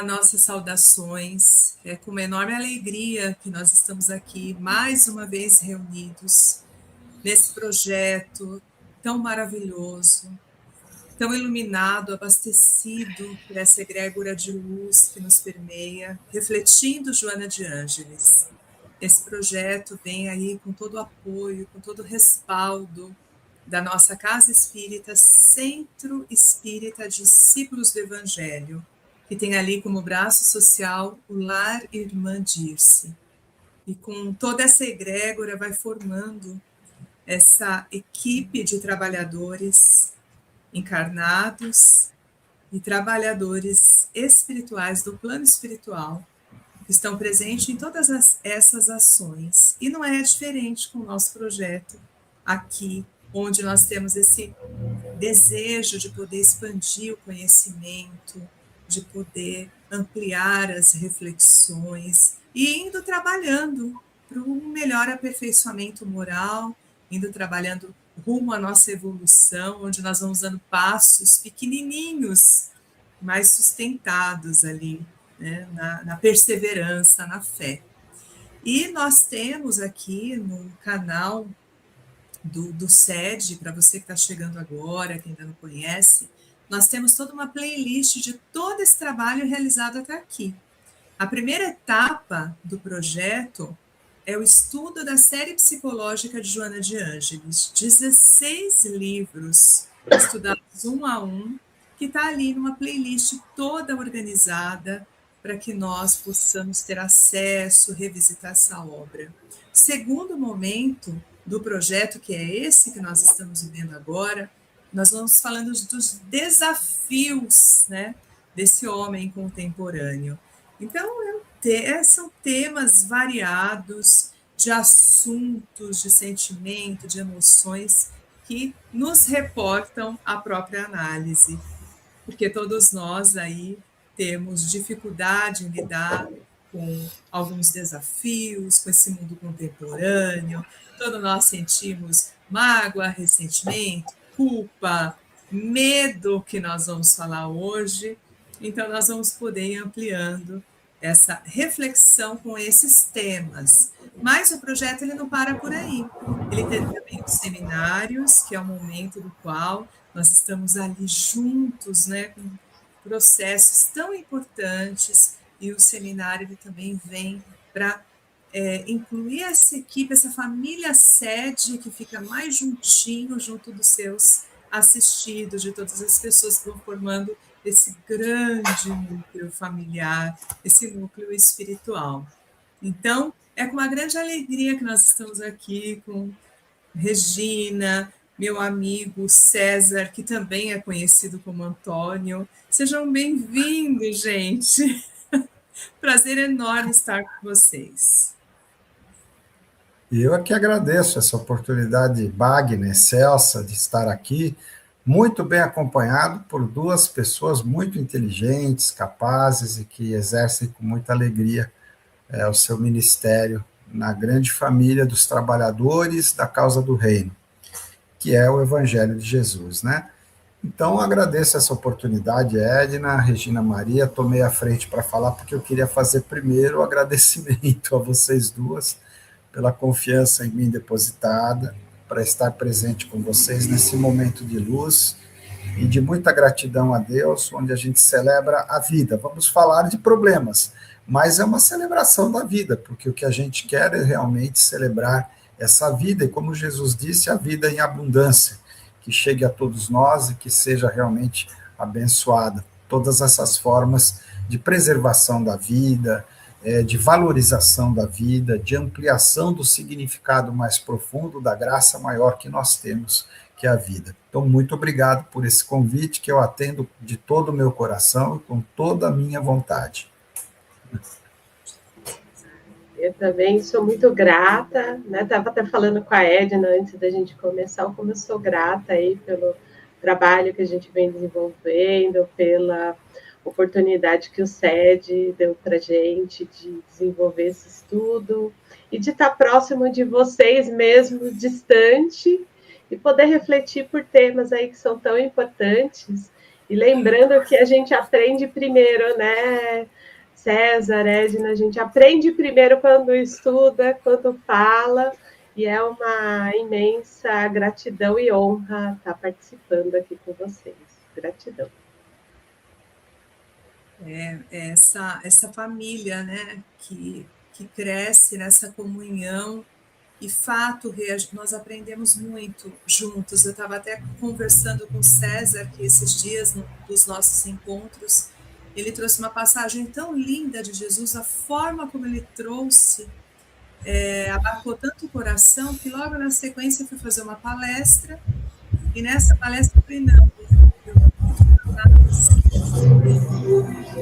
nossas saudações. É com uma enorme alegria que nós estamos aqui mais uma vez reunidos nesse projeto tão maravilhoso, tão iluminado, abastecido por essa egrégora de luz que nos permeia, refletindo Joana de Ângeles. Esse projeto vem aí com todo o apoio, com todo o respaldo da nossa Casa Espírita, Centro Espírita Discípulos do Evangelho, que tem ali como braço social o Lar Irmã Dirce. E com toda essa egrégora vai formando essa equipe de trabalhadores encarnados e trabalhadores espirituais do plano espiritual, que estão presentes em todas essas ações. E não é diferente com o nosso projeto aqui, onde nós temos esse desejo de poder expandir o conhecimento, de poder ampliar as reflexões e indo trabalhando para um melhor aperfeiçoamento moral, indo trabalhando rumo à nossa evolução, onde nós vamos dando passos pequenininhos, mais sustentados ali, né, na perseverança, na fé. E nós temos aqui no canal do SED, para você que está chegando agora, que ainda não conhece, nós temos toda uma playlist de todo esse trabalho realizado até aqui. A primeira etapa do projeto é o estudo da série psicológica de Joana de Ângeles, 16 livros estudados um a um, que está ali numa playlist toda organizada para que nós possamos ter acesso, revisitar essa obra. Segundo momento do projeto, que é esse que nós estamos vivendo agora, nós vamos falando dos desafios, né, desse homem contemporâneo. Então, são temas variados de assuntos, de sentimento, de emoções que nos reportam a própria análise, porque todos nós aí temos dificuldade em lidar com alguns desafios, com esse mundo contemporâneo, todos nós sentimos mágoa, ressentimento, culpa, medo, que nós vamos falar hoje. Então, nós vamos poder ir ampliando essa reflexão com esses temas. Mas o projeto ele não para por aí. Ele tem também os seminários, que é o momento do qual nós estamos ali juntos, né, com processos tão importantes, e o seminário ele também vem para incluir essa equipe, essa família sede que fica mais juntinho, junto dos seus assistidos, de todas as pessoas que vão formando esse grande núcleo familiar, esse núcleo espiritual. Então, é com uma grande alegria que nós estamos aqui com Regina, meu amigo César, que também é conhecido como Antônio. Sejam bem-vindos, gente. Prazer enorme estar com vocês. E eu aqui agradeço essa oportunidade magna, excelsa, de estar aqui, muito bem acompanhado por duas pessoas muito inteligentes, capazes e que exercem com muita alegria o seu ministério na grande família dos trabalhadores da causa do reino, que é o Evangelho de Jesus, né? Então, agradeço essa oportunidade, Edna, Regina Maria, tomei a frente para falar, porque eu queria fazer primeiro o agradecimento a vocês duas, pela confiança em mim depositada, para estar presente com vocês nesse momento de luz e de muita gratidão a Deus, onde a gente celebra a vida. Vamos falar de problemas, mas é uma celebração da vida, porque o que a gente quer é realmente celebrar essa vida, e como Jesus disse, a vida em abundância, que chegue a todos nós e que seja realmente abençoada. Todas essas formas de preservação da vida, de valorização da vida, de ampliação do significado mais profundo da graça maior que nós temos, que é a vida. Então, muito obrigado por esse convite, que eu atendo de todo o meu coração e com toda a minha vontade. Eu também sou muito grata, né? Estava até falando com a Edna antes da gente começar, como eu sou grata aí pelo trabalho que a gente vem desenvolvendo, pela oportunidade que o SED deu para a gente de desenvolver esse estudo e de estar próximo de vocês mesmo, distante, e poder refletir por temas aí que são tão importantes E lembrando que a gente aprende primeiro, né, César, Edna, a gente aprende primeiro quando estuda, quando fala, e é uma imensa gratidão e honra estar participando aqui com vocês. Gratidão. Essa família, né, que cresce nessa comunhão. E fato, nós aprendemos muito juntos. Eu estava até conversando com o César, que esses dias, dos nossos encontros, ele trouxe uma passagem tão linda de Jesus, a forma como ele trouxe, abarcou tanto o coração, que logo na sequência eu fui fazer uma palestra, e nessa palestra eu falei, não, eu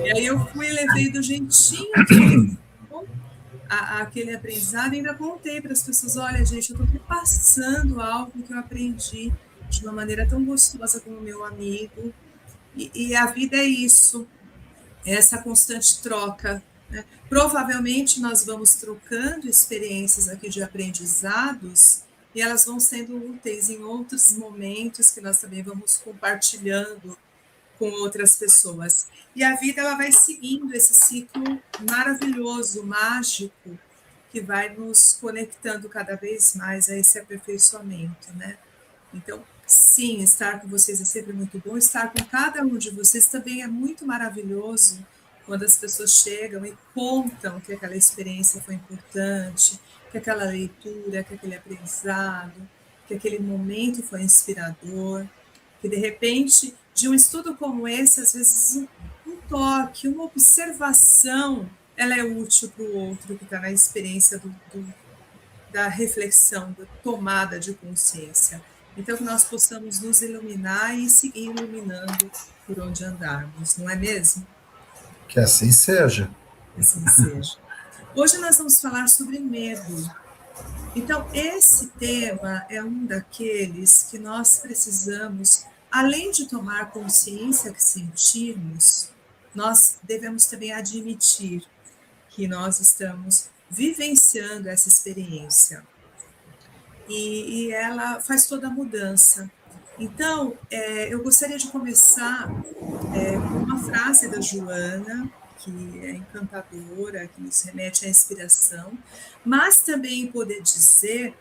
e aí eu fui e levei do jeitinho que ele aquele aprendizado, e ainda contei para as pessoas, olha, gente, eu estou passando algo que eu aprendi de uma maneira tão gostosa com o meu amigo, e a vida é isso, é essa constante troca, né? Provavelmente nós vamos trocando experiências aqui de aprendizados, e elas vão sendo úteis em outros momentos que nós também vamos compartilhando com outras pessoas. E a vida ela vai seguindo esse ciclo maravilhoso, mágico, que vai nos conectando cada vez mais a esse aperfeiçoamento, né? Então, sim, estar com vocês é sempre muito bom, estar com cada um de vocês também é muito maravilhoso, quando as pessoas chegam e contam que aquela experiência foi importante, que aquela leitura, que aquele aprendizado, que aquele momento foi inspirador, que de repente, de um estudo como esse, às vezes um toque, uma observação, ela é útil para o outro que está na experiência da reflexão, da tomada de consciência. Então, que nós possamos nos iluminar e seguir iluminando por onde andarmos, não é mesmo? Que assim seja. Que assim seja. Hoje nós vamos falar sobre medo. Então, esse tema é um daqueles que nós precisamos, além de tomar consciência que sentimos, nós devemos também admitir que nós estamos vivenciando essa experiência. E ela faz toda a mudança. Então, eu gostaria de começar com uma frase da Joana, que é encantadora, que nos remete à inspiração, mas também poder dizer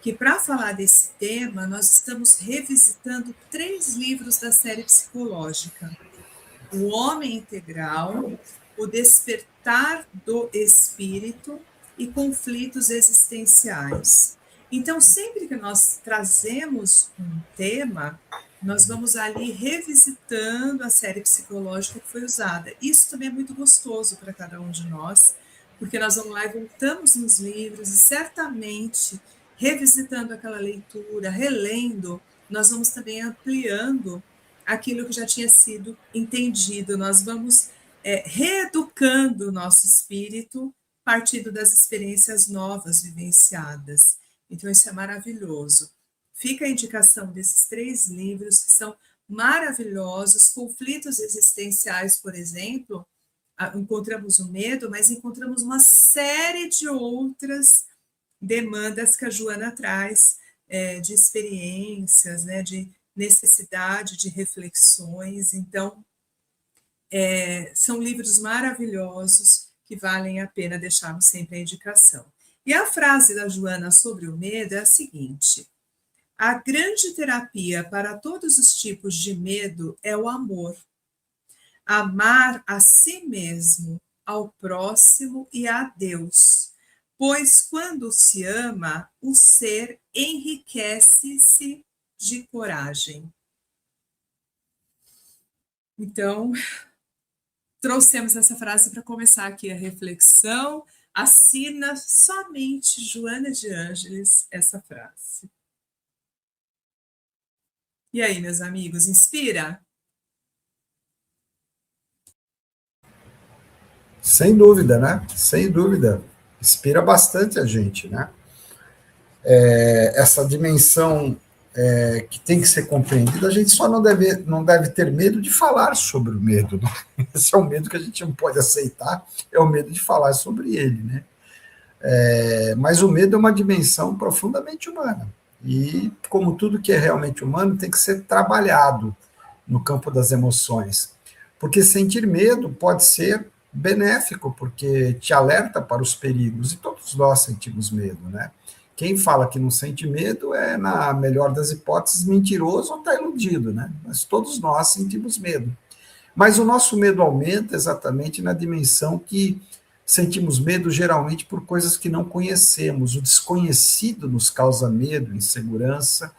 que, para falar desse tema, nós estamos revisitando 3 livros da série psicológica: O Homem Integral, O Despertar do Espírito e Conflitos Existenciais. Então, sempre que nós trazemos um tema, nós vamos ali revisitando a série psicológica que foi usada. Isso também é muito gostoso para cada um de nós, porque nós vamos lá e voltamos nos livros e certamente, revisitando aquela leitura, relendo, nós vamos também ampliando aquilo que já tinha sido entendido. Nós vamos reeducando o nosso espírito, partindo das experiências novas vivenciadas. Então, isso é maravilhoso. Fica a indicação desses 3 livros, que são maravilhosos. Conflitos Existenciais, por exemplo, encontramos o medo, mas encontramos uma série de outras demandas que a Joana traz, de experiências, né, de necessidade de reflexões. Então, são livros maravilhosos que valem a pena deixarmos sempre a indicação. E a frase da Joana sobre o medo é a seguinte: a grande terapia para todos os tipos de medo é o amor. Amar a si mesmo, ao próximo e a Deus, pois quando se ama, o ser enriquece-se de coragem. Então, trouxemos essa frase para começar aqui a reflexão. Assina somente Joana de Ângeles essa frase. E aí, meus amigos, inspira? Sem dúvida, né? Sem dúvida. Inspira bastante a gente, né? Essa dimensão que tem que ser compreendida, a gente só não deve ter medo de falar sobre o medo. Né? Esse é o medo que a gente não pode aceitar, é o medo de falar sobre ele, né? Mas o medo é uma dimensão profundamente humana. E, como tudo que é realmente humano, tem que ser trabalhado. no campo das emoções. Porque sentir medo pode ser benéfico, porque te alerta para os perigos, e todos nós sentimos medo, né? Quem fala que não sente medo é, na melhor das hipóteses, mentiroso ou está iludido, né? Mas todos nós sentimos medo. Mas o nosso medo aumenta exatamente na dimensão que sentimos medo geralmente por coisas que não conhecemos. O desconhecido nos causa medo, insegurança,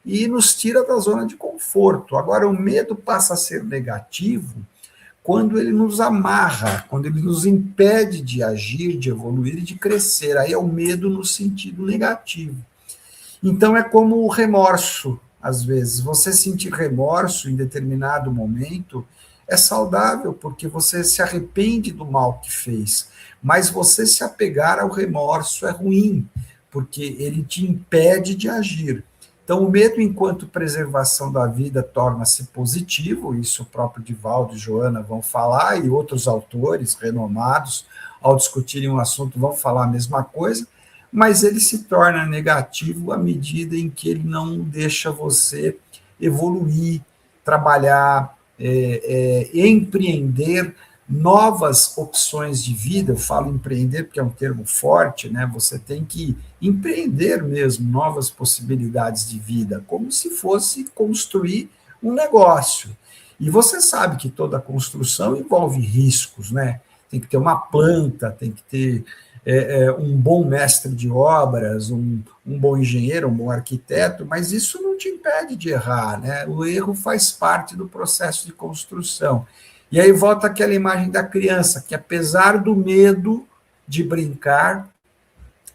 e nos tira da zona de conforto. Agora, o medo passa a ser negativo quando ele nos amarra, quando ele nos impede de agir, de evoluir e de crescer. Aí é o medo no sentido negativo. Então é como o remorso, às vezes. Você sentir remorso em determinado momento é saudável, porque você se arrepende do mal que fez. Mas você se apegar ao remorso é ruim, porque ele te impede de agir. Então, o medo, enquanto preservação da vida, torna-se positivo, isso o próprio Divaldo e Joana vão falar, e outros autores renomados, ao discutirem um assunto, vão falar a mesma coisa, mas ele se torna negativo à medida em que ele não deixa você evoluir, trabalhar, empreender novas opções de vida. Eu falo empreender porque é um termo forte, né? Você tem que empreender mesmo novas possibilidades de vida, como se fosse construir um negócio. E você sabe que toda construção envolve riscos, né? Tem que ter uma planta, tem que ter um bom mestre de obras, um bom engenheiro, um bom arquiteto, mas isso não te impede de errar, né? O erro faz parte do processo de construção. E aí volta aquela imagem da criança, que apesar do medo de brincar,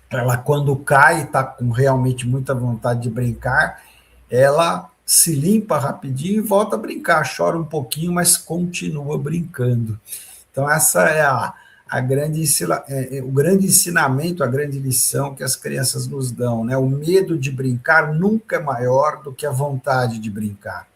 ela quando cai e está com realmente muita vontade de brincar, ela se limpa rapidinho e volta a brincar, chora um pouquinho, mas continua brincando. Então essa é o grande ensinamento, a grande lição que as crianças nos dão, né? O medo de brincar nunca é maior do que a vontade de brincar.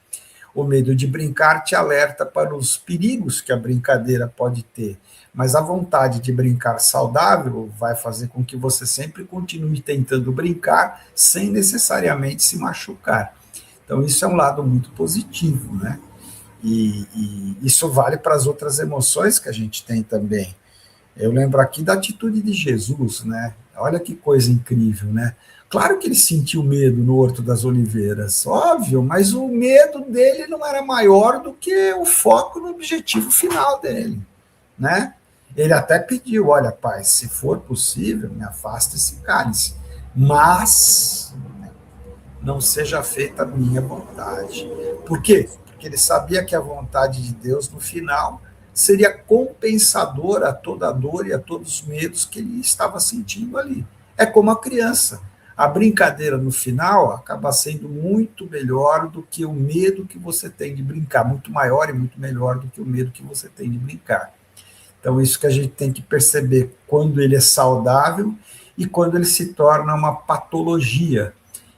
O medo de brincar te alerta para os perigos que a brincadeira pode ter, mas a vontade de brincar saudável vai fazer com que você sempre continue tentando brincar sem necessariamente se machucar. Então, isso é um lado muito positivo, né? E isso vale para as outras emoções que a gente tem também. Eu lembro aqui da atitude de Jesus, né? Olha que coisa incrível, né? Claro que ele sentiu medo no Horto das Oliveiras, óbvio, mas o medo dele não era maior do que o foco no objetivo final dele, né? Ele até pediu, olha, pai, se for possível, me afasta esse cálice, mas não seja feita a minha vontade. Por quê? Porque ele sabia que a vontade de Deus, no final, seria compensadora a toda a dor e a todos os medos que ele estava sentindo ali. É como a criança. A brincadeira, no final, acaba sendo muito melhor do que o medo que você tem de brincar, muito maior e muito melhor do que o medo que você tem de brincar. Então, isso que a gente tem que perceber quando ele é saudável e quando ele se torna uma patologia.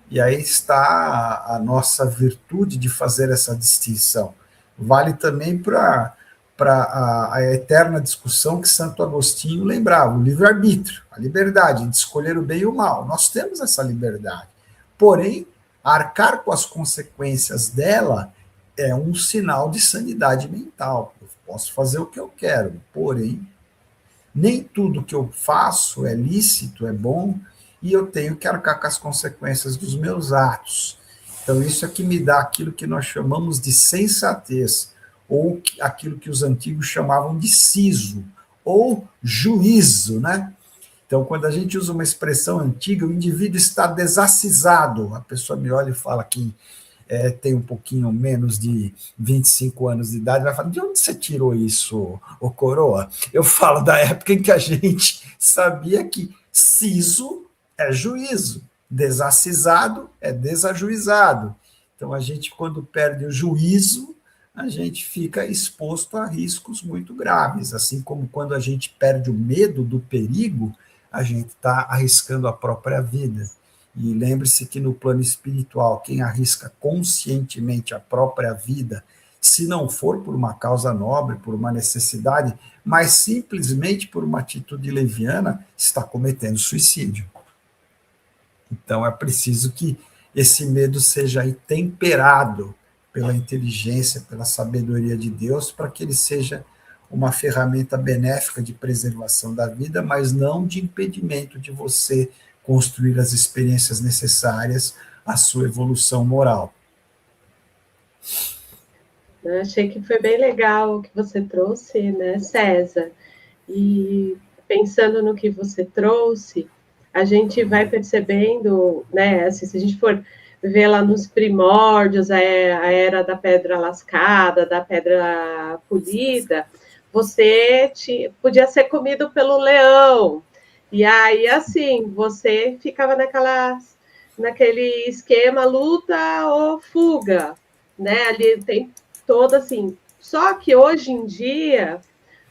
E aí está a nossa virtude de fazer essa distinção. Vale também para a eterna discussão que Santo Agostinho lembrava, o livre-arbítrio, a liberdade de escolher o bem e o mal. Nós temos essa liberdade. Porém, arcar com as consequências dela é um sinal de sanidade mental. Eu posso fazer o que eu quero, porém, nem tudo que eu faço é lícito, é bom, e eu tenho que arcar com as consequências dos meus atos. Então, isso é que me dá aquilo que nós chamamos de sensatez, ou aquilo que os antigos chamavam de siso, ou juízo, né? Então, quando a gente usa uma expressão antiga, o indivíduo está desacisado. A pessoa me olha e fala que tem um pouquinho menos de 25 anos de idade, vai falar, de onde você tirou isso, ô coroa? Eu falo da época em que a gente sabia que siso é juízo, desacisado é desajuizado. Então, a gente, quando perde o juízo, a gente fica exposto a riscos muito graves, assim como quando a gente perde o medo do perigo, a gente está arriscando a própria vida. E lembre-se que no plano espiritual, quem arrisca conscientemente a própria vida, se não for por uma causa nobre, por uma necessidade, mas simplesmente por uma atitude leviana, está cometendo suicídio. Então é preciso que esse medo seja aí temperado pela inteligência, pela sabedoria de Deus, para que ele seja uma ferramenta benéfica de preservação da vida, mas não de impedimento de você construir as experiências necessárias à sua evolução moral. Eu achei que foi bem legal o que você trouxe, né, César? E pensando no que você trouxe, a gente vai percebendo, né, assim, se a gente for ver lá nos primórdios, a era da pedra lascada, da pedra polida, você podia ser comido pelo leão. E aí, assim, você ficava naquele esquema luta ou fuga, né? Ali tem toda assim. Só que hoje em dia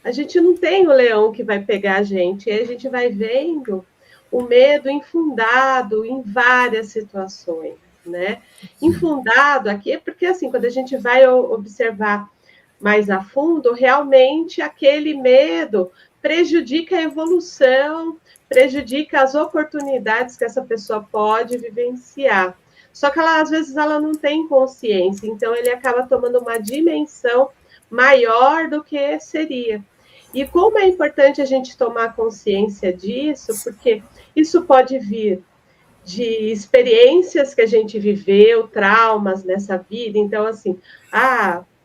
a gente não tem o leão que vai pegar a gente, e a gente vai vendo o medo infundado em várias situações, né? Infundado aqui é porque, assim, quando a gente vai observar mais a fundo, realmente aquele medo prejudica a evolução, prejudica as oportunidades que essa pessoa pode vivenciar. Só que às vezes ela não tem consciência, então ele acaba tomando uma dimensão maior do que seria. E como é importante a gente tomar consciência disso, porque isso pode vir de experiências que a gente viveu, traumas nessa vida. Então, assim,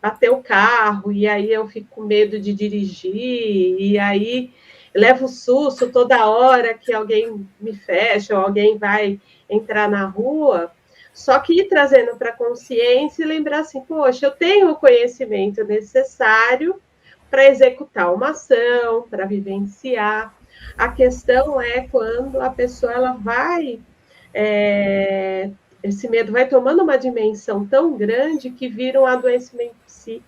bateu o carro, e aí eu fico com medo de dirigir, e aí levo susto toda hora que alguém me fecha, ou alguém vai entrar na rua. Só que ir trazendo para a consciência e lembrar assim, poxa, eu tenho o conhecimento necessário para executar uma ação, para vivenciar. A questão é quando a pessoa ela vai esse medo vai tomando uma dimensão tão grande que vira um adoecimento psíquico,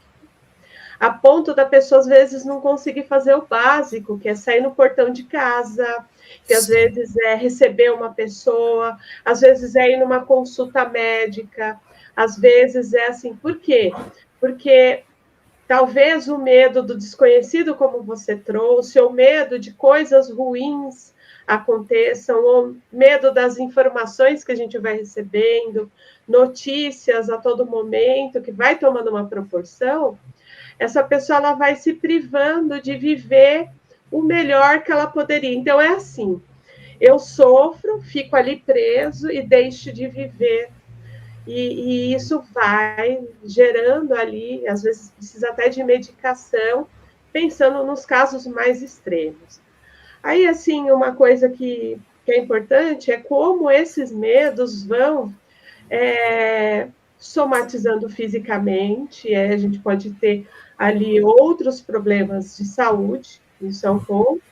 a ponto da pessoa, às vezes, não conseguir fazer o básico, que é sair no portão de casa, que às vezes é receber uma pessoa, às vezes é ir numa consulta médica, às vezes é assim. Por quê? Porque talvez o medo do desconhecido, como você trouxe, ou medo de coisas ruins aconteçam, ou medo das informações que a gente vai recebendo, notícias a todo momento, que vai tomando uma proporção, essa pessoa ela vai se privando de viver o melhor que ela poderia. Então, é assim, eu sofro, fico ali preso e deixo de viver. E isso vai gerando ali, às vezes precisa até de medicação, pensando nos casos mais extremos. Aí, assim, uma coisa que é importante é como esses medos vão somatizando fisicamente, a gente pode ter ali outros problemas de saúde, isso é um ponto,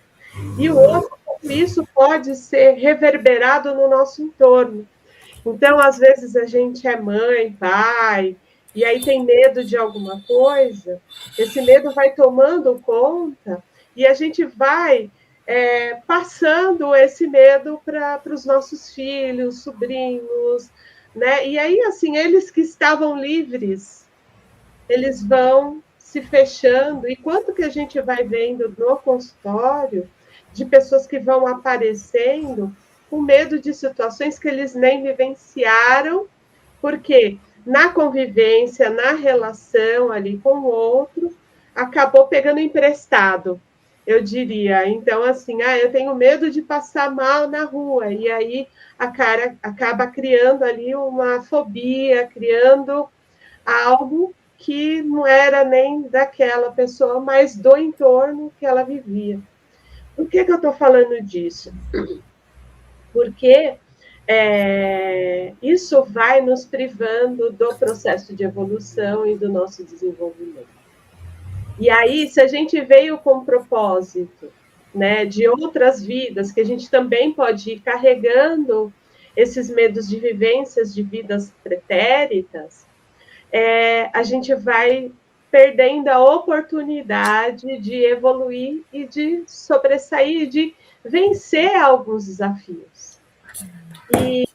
e o outro, isso pode ser reverberado no nosso entorno. Então, às vezes, a gente é mãe, pai, e aí tem medo de alguma coisa, esse medo vai tomando conta e a gente vai passando esse medo para os nossos filhos, sobrinhos, né? E aí, assim, eles que estavam livres, eles vão se fechando, e quanto que a gente vai vendo no consultório de pessoas que vão aparecendo com medo de situações que eles nem vivenciaram, porque na convivência, na relação ali com o outro, acabou pegando emprestado, eu diria. Então, assim, eu tenho medo de passar mal na rua, e aí a cara acaba criando ali uma fobia, criando algo que não era nem daquela pessoa, mas do entorno que ela vivia. Por que eu estou falando disso? Porque isso vai nos privando do processo de evolução e do nosso desenvolvimento. E aí, se a gente veio com propósito, né, de outras vidas, que a gente também pode ir carregando esses medos de vivências de vidas pretéritas, a gente vai perdendo a oportunidade de evoluir e de sobressair, de vencer alguns desafios. E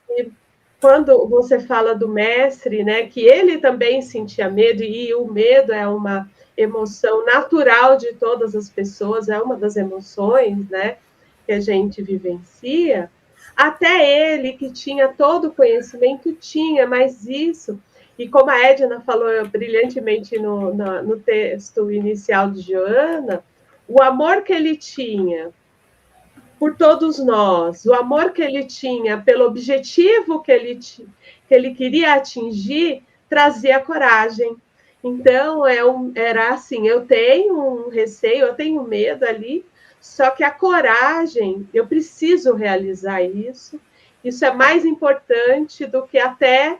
quando você fala do mestre, né, que ele também sentia medo, e o medo é uma emoção natural de todas as pessoas, é uma das emoções, né, que a gente vivencia, até ele, que tinha todo o conhecimento, tinha, mas isso E como a Edna falou brilhantemente no texto inicial de Joana, o amor que ele tinha por todos nós, o amor que ele tinha pelo objetivo que ele queria atingir, trazia coragem. Então, era assim, eu tenho um receio, eu tenho medo ali, só que a coragem, eu preciso realizar isso. Isso é mais importante do que até,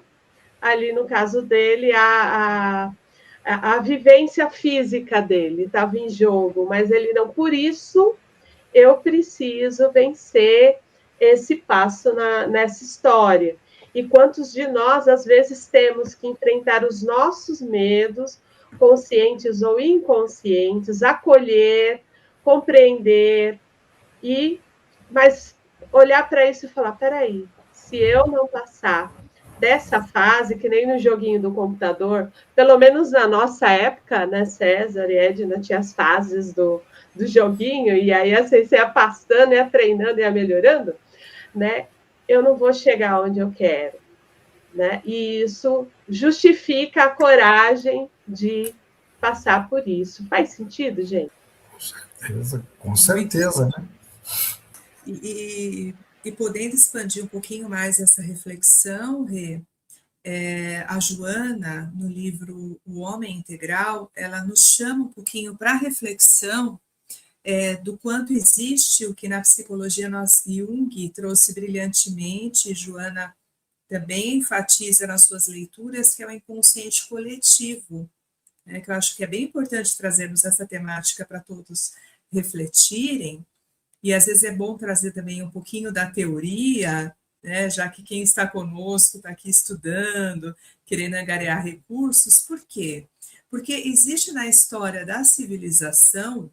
ali no caso dele, a vivência física dele estava em jogo, mas ele não, por isso eu preciso vencer esse passo nessa história. E quantos de nós, às vezes, temos que enfrentar os nossos medos, conscientes ou inconscientes, acolher, compreender, mas olhar para isso e falar: peraí, se eu não passar dessa fase, que nem no joguinho do computador, pelo menos na nossa época, né, César e Edna, tinha as fases do joguinho, e aí assim, você ia passando, ia treinando, ia melhorando, né? Eu não vou chegar onde eu quero, né? E isso justifica a coragem de passar por isso. Faz sentido, gente? Com certeza, né? E podendo expandir um pouquinho mais essa reflexão, Rê, a Joana, no livro O Homem Integral, ela nos chama um pouquinho para a reflexão do quanto existe o que na psicologia Jung trouxe brilhantemente, Joana também enfatiza nas suas leituras, que é o inconsciente coletivo, né, que eu acho que é bem importante trazermos essa temática para todos refletirem, e às vezes é bom trazer também um pouquinho da teoria, né, já que quem está conosco está aqui estudando, querendo angariar recursos. Por quê? Porque existe na história da civilização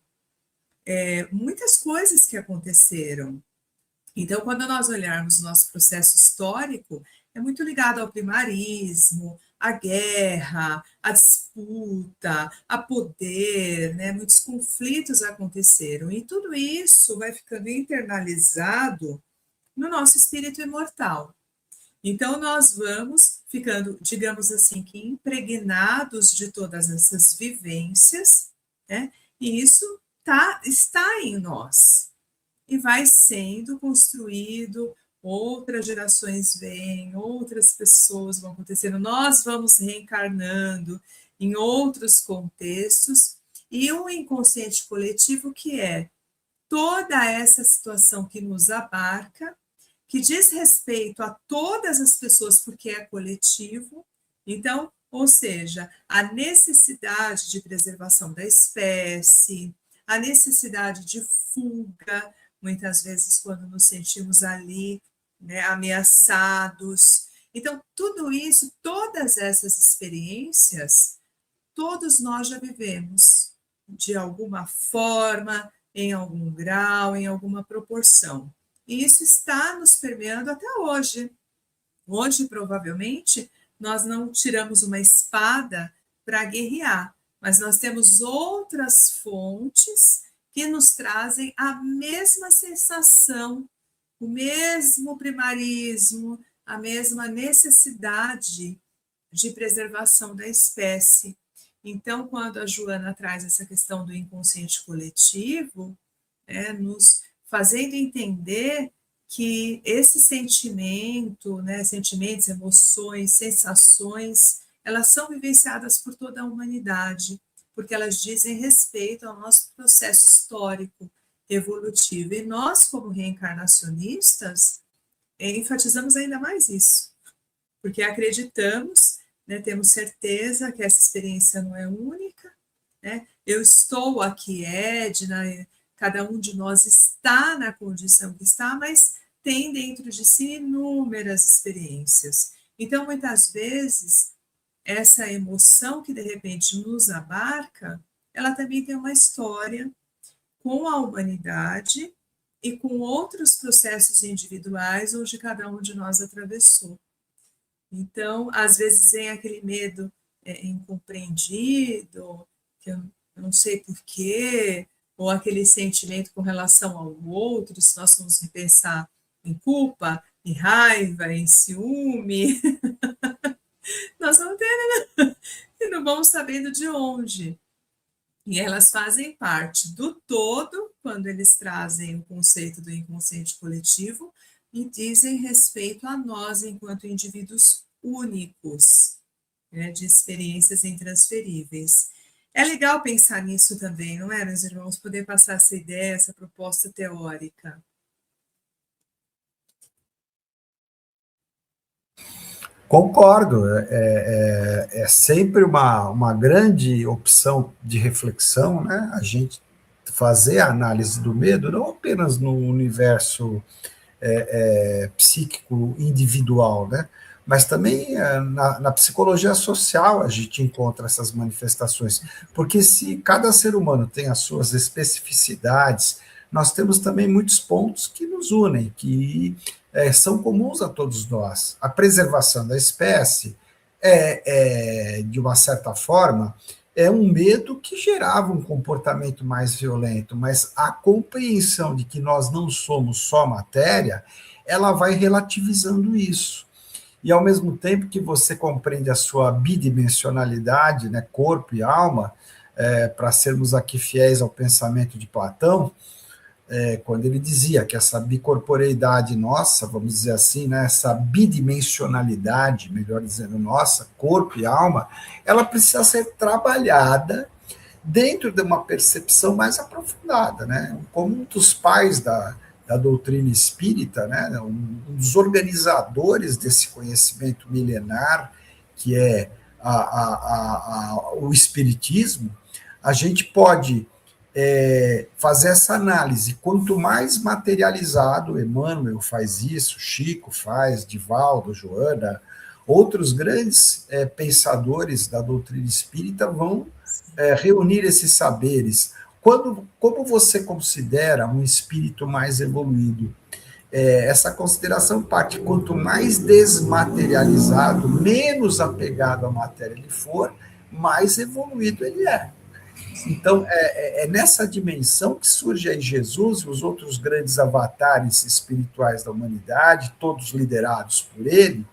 muitas coisas que aconteceram. Então, quando nós olharmos o nosso processo histórico, é muito ligado ao primarismo, à guerra, à disputa, a poder, né? Muitos conflitos aconteceram, e tudo isso vai ficando internalizado no nosso espírito imortal. Então, nós vamos ficando, digamos assim, que impregnados de todas essas vivências, né? E isso está em nós e vai sendo construído, outras gerações vêm, outras pessoas vão acontecendo, nós vamos reencarnando em outros contextos, e um inconsciente coletivo que é toda essa situação que nos abarca, que diz respeito a todas as pessoas, porque é coletivo. Então, ou seja, a necessidade de preservação da espécie, a necessidade de fuga, muitas vezes quando nos sentimos ali, né, ameaçados. Então, tudo isso, todas essas experiências, todos nós já vivemos, de alguma forma, em algum grau, em alguma proporção. E isso está nos permeando até hoje. Hoje, provavelmente, nós não tiramos uma espada para guerrear, mas nós temos outras fontes que nos trazem a mesma sensação, o mesmo primarismo, a mesma necessidade de preservação da espécie. Então, quando a Joana traz essa questão do inconsciente coletivo, nos fazendo entender que esse sentimento, né, sentimentos, emoções, sensações, elas são vivenciadas por toda a humanidade, porque elas dizem respeito ao nosso processo histórico, evolutivo. E nós, como reencarnacionistas, enfatizamos ainda mais isso, porque acreditamos, né, temos certeza que essa experiência não é única, né? Eu estou aqui, Edna, cada um de nós está na condição que está, mas tem dentro de si inúmeras experiências. Então, muitas vezes, essa emoção que de repente nos abarca, ela também tem uma história com a humanidade e com outros processos individuais onde cada um de nós atravessou. Então, às vezes vem aquele medo incompreendido, que eu não sei porquê, ou aquele sentimento com relação ao outro, se nós formos pensar em culpa, em raiva, em ciúme, nós vamos ter e não vamos sabendo de onde. E elas fazem parte do todo quando eles trazem o conceito do inconsciente coletivo e dizem respeito a nós enquanto indivíduos únicos, né, de experiências intransferíveis. É legal pensar nisso também, não é, meus irmãos? Poder passar essa ideia, essa proposta teórica. Concordo, é sempre uma grande opção de reflexão, né? A gente fazer a análise do medo, não apenas no universo psíquico individual, né? Mas também na psicologia social a gente encontra essas manifestações, porque se cada ser humano tem as suas especificidades, nós temos também muitos pontos que nos unem, que são comuns a todos nós. A preservação da espécie de uma certa forma, é um medo que gerava um comportamento mais violento, mas a compreensão de que nós não somos só matéria, ela vai relativizando isso. E ao mesmo tempo que você compreende a sua bidimensionalidade, né, corpo e alma, para sermos aqui fiéis ao pensamento de Platão, quando ele dizia que essa bicorporeidade nossa, vamos dizer assim, né, essa bidimensionalidade, melhor dizendo, nossa, corpo e alma, ela precisa ser trabalhada dentro de uma percepção mais aprofundada, né? Como um dos pais da doutrina espírita, né, um dos organizadores desse conhecimento milenar, que é o espiritismo, a gente pode fazer essa análise. Quanto mais materializado, Emmanuel faz isso, Chico faz, Divaldo, Joana, outros grandes pensadores da doutrina espírita vão reunir esses saberes. Como você considera um espírito mais evoluído? Essa consideração parte, quanto mais desmaterializado, menos apegado à matéria ele for, mais evoluído ele é. Então, é nessa dimensão que surge aí Jesus e os outros grandes avatares espirituais da humanidade, todos liderados por ele,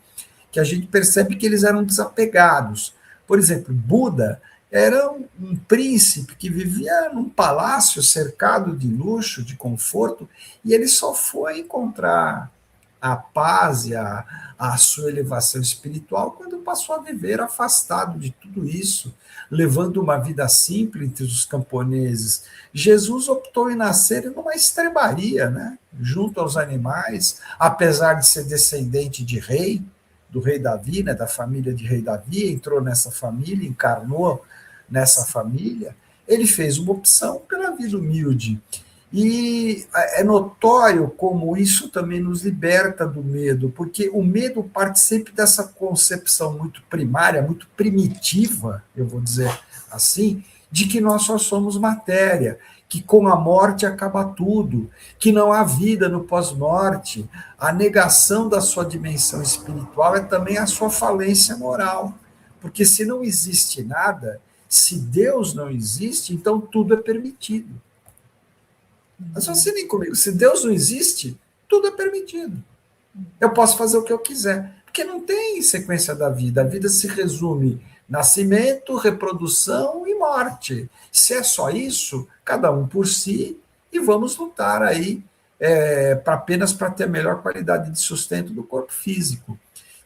que a gente percebe que eles eram desapegados. Por exemplo, Buda era um príncipe que vivia num palácio cercado de luxo, de conforto, e ele só foi encontrar a paz e a sua elevação espiritual quando passou a viver afastado de tudo isso, levando uma vida simples entre os camponeses. Jesus optou em nascer numa estrebaria, né, junto aos animais, apesar de ser descendente de rei, do rei Davi, né, da família de rei Davi, entrou nessa família, encarnou nessa família, ele fez uma opção pela vida humilde. E é notório como isso também nos liberta do medo, porque o medo parte sempre dessa concepção muito primária, muito primitiva, eu vou dizer assim, de que nós só somos matéria, que com a morte acaba tudo, que não há vida no pós-morte. A negação da sua dimensão espiritual é também a sua falência moral, porque se não existe nada, se Deus não existe, então tudo é permitido. Mas assinem comigo, se Deus não existe, tudo é permitido. Eu posso fazer o que eu quiser, porque não tem sequência da vida. A vida se resume nascimento, reprodução e morte. Se é só isso, cada um por si, e vamos lutar aí apenas para ter a melhor qualidade de sustento do corpo físico.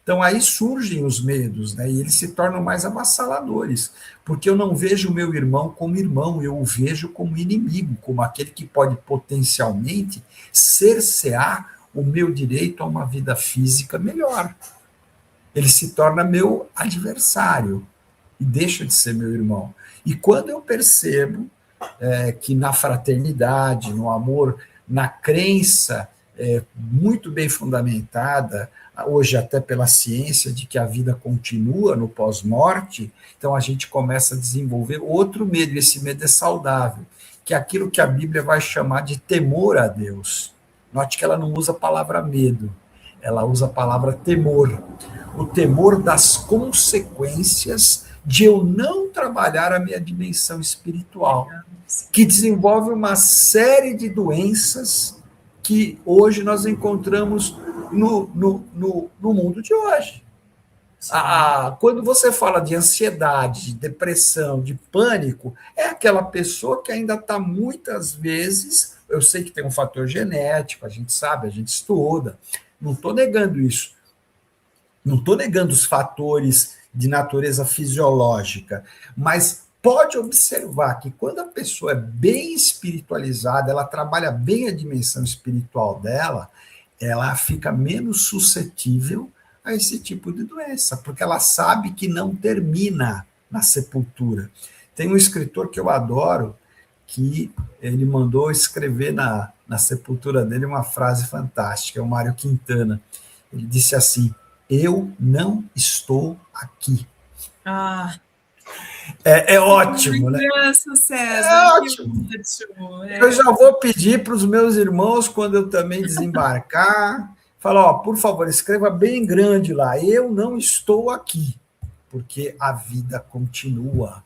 Então aí surgem os medos, né, e eles se tornam mais avassaladores, porque eu não vejo o meu irmão como irmão, eu o vejo como inimigo, como aquele que pode potencialmente cercear o meu direito a uma vida física melhor. Ele se torna meu adversário e deixa de ser meu irmão. E quando eu percebo que na fraternidade, no amor, na crença muito bem fundamentada, hoje até pela ciência, de que a vida continua no pós-morte, então a gente começa a desenvolver outro medo, e esse medo é saudável, que é aquilo que a Bíblia vai chamar de temor a Deus. Note que ela não usa a palavra medo, ela usa a palavra temor. O temor das consequências de eu não trabalhar a minha dimensão espiritual, que desenvolve uma série de doenças que hoje nós encontramos no mundo de hoje. Quando você fala de ansiedade, de depressão, de pânico, é aquela pessoa que ainda está muitas vezes, eu sei que tem um fator genético, a gente sabe, a gente estuda, não estou negando isso, não estou negando os fatores de natureza fisiológica, mas pode observar que quando a pessoa é bem espiritualizada, ela trabalha bem a dimensão espiritual dela, ela fica menos suscetível a esse tipo de doença, porque ela sabe que não termina na sepultura. Tem um escritor que eu adoro, que ele mandou escrever na sepultura dele uma frase fantástica, é o Mário Quintana. Ele disse assim: eu não estou aqui. Ah, É ótimo, né? lembrança, César, É que ótimo. ótimo. Eu já vou pedir para os meus irmãos, quando eu também desembarcar, falar, ó, por favor, escreva bem grande lá, eu não estou aqui, porque a vida continua.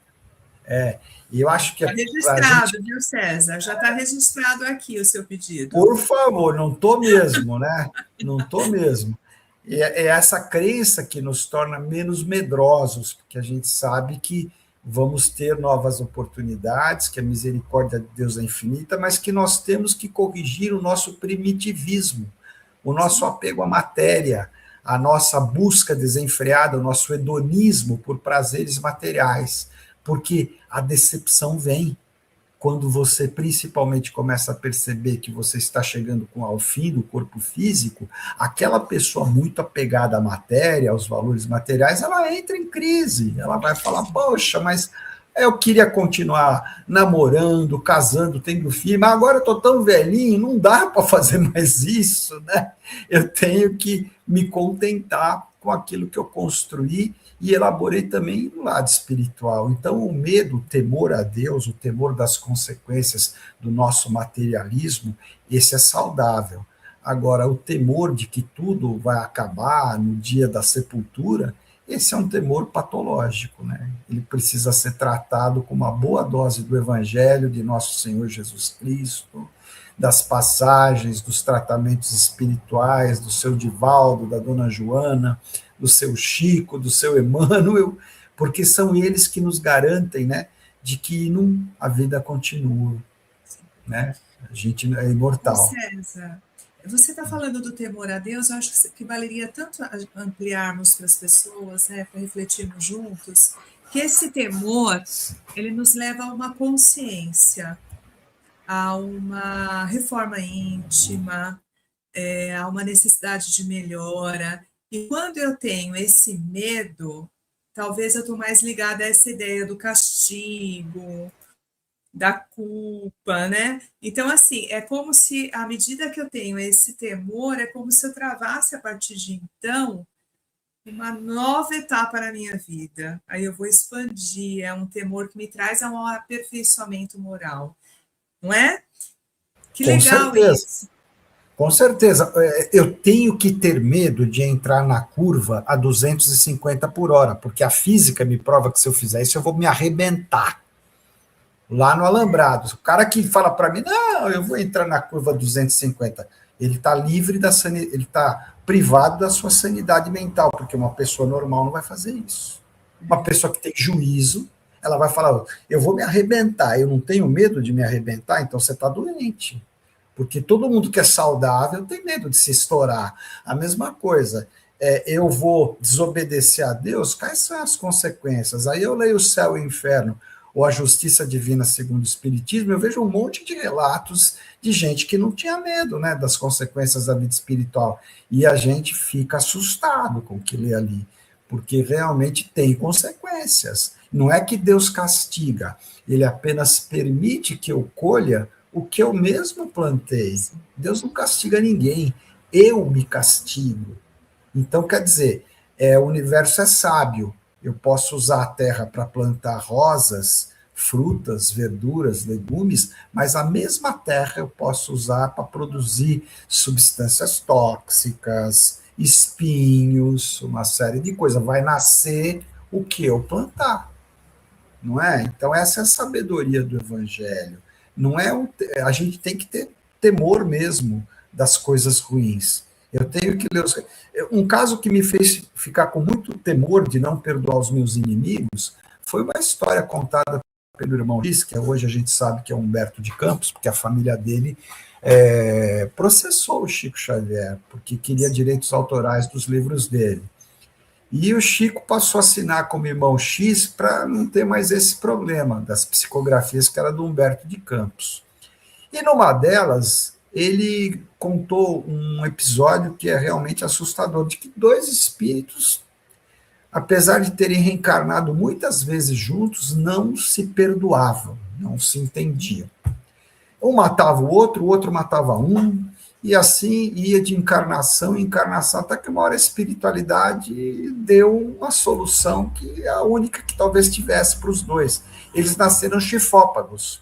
E eu acho que Está a gente, registrado, viu, César? Já está registrado aqui o seu pedido. por favor, não estou mesmo, né? Não estou mesmo. E é essa crença que nos torna menos medrosos, porque a gente sabe que vamos ter novas oportunidades, que a misericórdia de Deus é infinita, mas que nós temos que corrigir o nosso primitivismo, o nosso apego à matéria, a nossa busca desenfreada, o nosso hedonismo por prazeres materiais, porque a decepção vem quando você principalmente começa a perceber que você está chegando ao fim do corpo físico, aquela pessoa muito apegada à matéria, aos valores materiais, ela entra em crise, ela vai falar, poxa, mas eu queria continuar namorando, casando, tendo filho, mas agora eu estou tão velhinho, não dá para fazer mais isso, né? Eu tenho que me contentar com aquilo que eu construí e elaborei também no lado espiritual. Então, o medo, o temor a Deus, o temor das consequências do nosso materialismo, esse é saudável. Agora, o temor de que tudo vai acabar no dia da sepultura, esse é um temor patológico, né? Ele precisa ser tratado com uma boa dose do Evangelho de nosso Senhor Jesus Cristo, das passagens, dos tratamentos espirituais, do seu Divaldo, da dona Joana, do seu Chico, do seu Emmanuel, porque são eles que nos garantem, né, de que a vida continua, né? A gente é imortal. César, você está falando do temor a Deus, eu acho que valeria tanto ampliarmos para as pessoas, né, para refletirmos juntos, que esse temor, ele nos leva a uma consciência, a uma reforma íntima, a uma necessidade de melhora. E quando eu tenho esse medo, talvez eu estou mais ligada a essa ideia do castigo, da culpa, né? Então, assim, é como se, à medida que eu tenho esse temor, é como se eu travasse a partir de então uma nova etapa na minha vida. Aí eu vou expandir, é um temor que me traz a um aperfeiçoamento moral, não é? Que Com legal certeza. isso. Com certeza, eu tenho que ter medo de entrar na curva a 250 por hora, porque a física me prova que se eu fizer isso eu vou me arrebentar lá no alambrado. O cara que fala para mim, não, eu vou entrar na curva 250, ele está livre da sanidade, ele está privado da sua sanidade mental, porque uma pessoa normal não vai fazer isso. Uma pessoa que tem juízo, ela vai falar, eu vou me arrebentar, eu não tenho medo de me arrebentar, então você está doente. Porque todo mundo que é saudável tem medo de se estourar. A mesma coisa, eu vou desobedecer a Deus, quais são as consequências? Aí eu leio o céu e o inferno, ou a justiça divina segundo o Espiritismo, eu vejo um monte de relatos de gente que não tinha medo, né, das consequências da vida espiritual. E a gente fica assustado com o que lê ali, porque realmente tem consequências. Não é que Deus castiga, ele apenas permite que eu colha o que eu mesmo plantei. Deus não castiga ninguém, eu me castigo. Então, quer dizer, o universo é sábio. Eu posso usar a terra para plantar rosas, frutas, verduras, legumes, mas a mesma terra eu posso usar para produzir substâncias tóxicas, espinhos, uma série de coisas. Vai nascer o que eu plantar, não é? Então, essa é a sabedoria do Evangelho. Não é a gente tem que ter temor mesmo das coisas ruins. Eu tenho que ler os... Um caso que me fez ficar com muito temor de não perdoar os meus inimigos foi uma história contada pelo irmão Luiz, que hoje a gente sabe que é Humberto de Campos, porque a família dele processou o Chico Xavier, porque queria direitos autorais dos livros dele. E o Chico passou a assinar como irmão X para não ter mais esse problema das psicografias que era do Humberto de Campos. E numa delas, ele contou um episódio que é realmente assustador, de que dois espíritos, apesar de terem reencarnado muitas vezes juntos, não se perdoavam, não se entendiam. Um matava o outro matava um, e assim ia de encarnação em encarnação, até que uma hora a espiritualidade deu uma solução que é a única que talvez tivesse para os dois. Eles nasceram chifópagos,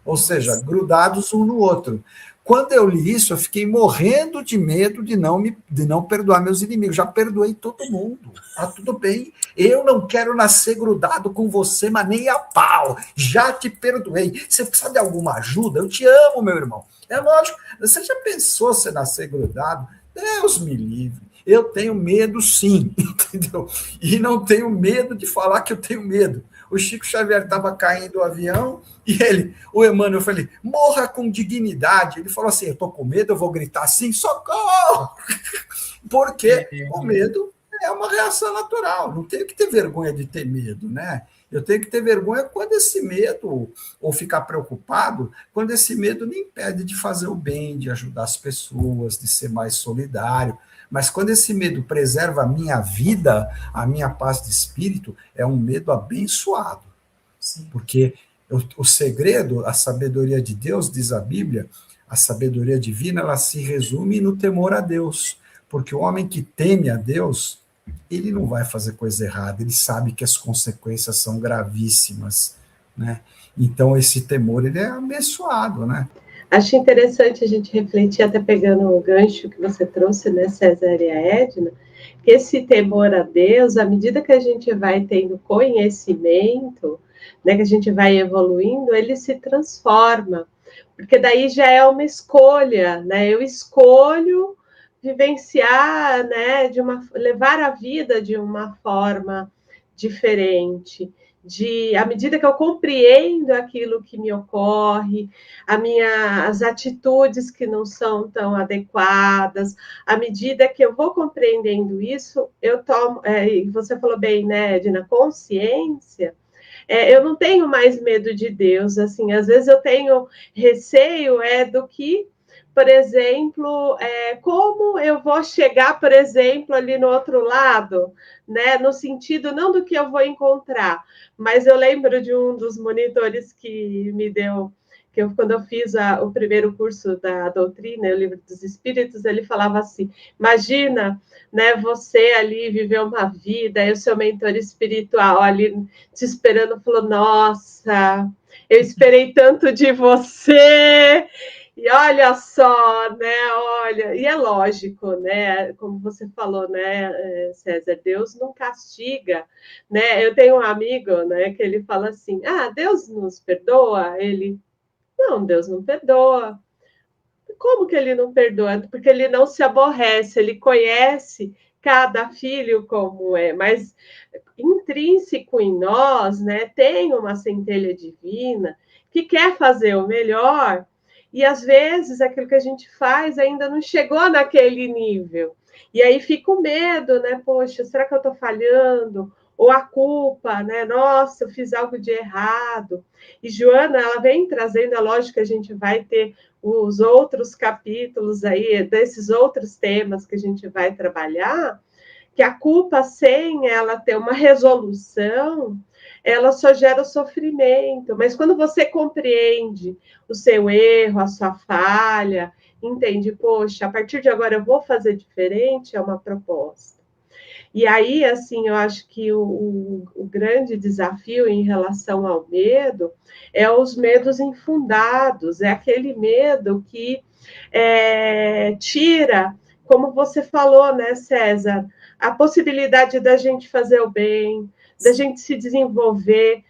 ou seja, grudados um no outro. Quando eu li isso, eu fiquei morrendo de medo de não perdoar meus inimigos. Já perdoei todo mundo, tá tudo bem. Eu não quero nascer grudado com você, mas nem a pau. Já te perdoei. Você precisa de alguma ajuda? Eu te amo, meu irmão. É lógico, você já pensou você nascer grudado? Deus me livre. Eu tenho medo, sim, entendeu? E não tenho medo de falar que eu tenho medo. O Chico Xavier estava caindo do avião e o Emmanuel, eu falei, morra com dignidade. Ele falou assim, eu estou com medo, eu vou gritar assim, socorro! Porque o medo é uma reação natural, não tenho que ter vergonha de ter medo, né? Eu tenho que ter vergonha quando esse medo, ou ficar preocupado, quando esse medo me impede de fazer o bem, de ajudar as pessoas, de ser mais solidário. Mas quando esse medo preserva a minha vida, a minha paz de espírito, é um medo abençoado. Sim. Porque o segredo, a sabedoria de Deus, diz a Bíblia, a sabedoria divina, ela se resume no temor a Deus. Porque o homem que teme a Deus, ele não vai fazer coisa errada, ele sabe que as consequências são gravíssimas, né? Então, esse temor, ele é abençoado, né? Acho interessante a gente refletir, até pegando o gancho que você trouxe, né, César e a Edna, que esse temor a Deus, à medida que a gente vai tendo conhecimento, né, que a gente vai evoluindo, ele se transforma, porque daí já é uma escolha, né? Eu escolho vivenciar, né, levar a vida de uma forma diferente. À medida que eu compreendo aquilo que me ocorre, as atitudes que não são tão adequadas, à medida que eu vou compreendendo isso, eu tomo, você falou bem, né, Edna, consciência, eu não tenho mais medo de Deus, assim, às vezes eu tenho receio do que, por exemplo, como eu vou chegar, por exemplo, ali no outro lado, né? No sentido não do que eu vou encontrar, mas eu lembro de um dos monitores que me deu, quando eu fiz o primeiro curso da doutrina, o Livro dos Espíritos, ele falava assim, imagina, né, você ali viveu uma vida, e o seu mentor espiritual ali te esperando, falou, nossa, eu esperei tanto de você, e olha só, né, olha, e é lógico, né, como você falou, né, César, Deus não castiga, né, eu tenho um amigo, né, que ele fala assim, Deus nos perdoa? Não, Deus não perdoa. Como que ele não perdoa? Porque ele não se aborrece, ele conhece cada filho como é, mas intrínseco em nós, né, tem uma centelha divina que quer fazer o melhor, e às vezes aquilo que a gente faz ainda não chegou naquele nível. E aí fica o medo, né? Poxa, será que eu estou falhando? Ou a culpa, né? Nossa, eu fiz algo de errado. E Joana, ela vem trazendo, é lógico que a gente vai ter os outros capítulos aí, desses outros temas que a gente vai trabalhar, que a culpa, sem ela ter uma resolução, ela só gera sofrimento. Mas quando você compreende o seu erro, a sua falha, entende, poxa, a partir de agora eu vou fazer diferente, é uma proposta. E aí, assim, eu acho que o grande desafio em relação ao medo é os medos infundados, é aquele medo que tira, como você falou, né, César, a possibilidade da gente fazer o bem, da gente se desenvolver.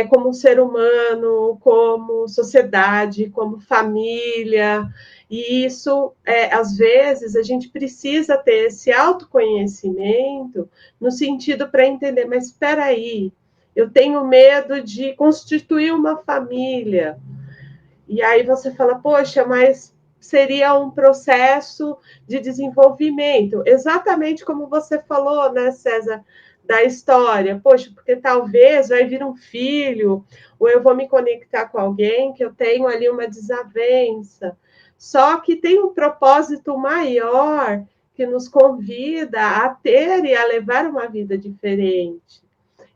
como ser humano, como sociedade, como família. E isso, às vezes, a gente precisa ter esse autoconhecimento no sentido para entender, mas espera aí, eu tenho medo de constituir uma família. E aí você fala, poxa, mas seria um processo de desenvolvimento, exatamente como você falou, né, César, da história. Poxa, porque talvez vai vir um filho, ou eu vou me conectar com alguém que eu tenho ali uma desavença. Só que tem um propósito maior que nos convida a ter e a levar uma vida diferente.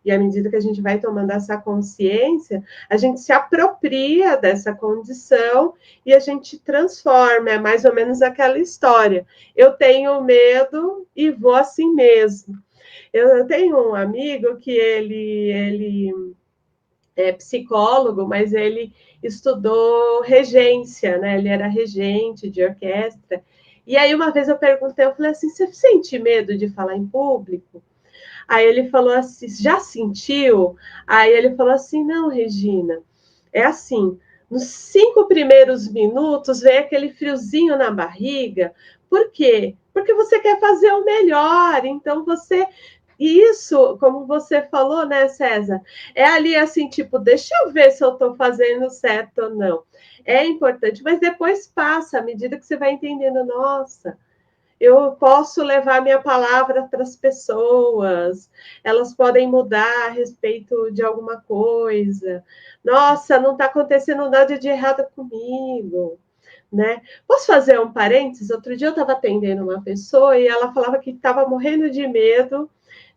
E à medida que a gente vai tomando essa consciência, a gente se apropria dessa condição e a gente transforma. É mais ou menos aquela história. Eu tenho medo e vou assim mesmo. Eu tenho um amigo que ele é psicólogo, mas ele estudou regência, né? Ele era regente de orquestra. E aí uma vez eu perguntei, eu falei assim, você sente medo de falar em público? Aí ele falou assim, já sentiu? Aí ele falou assim, não, Regina, é assim, nos 5 primeiros minutos vem aquele friozinho na barriga. Por quê? Porque você quer fazer o melhor, então você... Isso, como você falou, né, César? É ali assim, tipo, deixa eu ver se eu estou fazendo certo ou não. É importante, mas depois passa, à medida que você vai entendendo, nossa, eu posso levar minha palavra para as pessoas, elas podem mudar a respeito de alguma coisa. Nossa, não está acontecendo nada de errado comigo, né? Posso fazer um parênteses? Outro dia eu estava atendendo uma pessoa e ela falava que estava morrendo de medo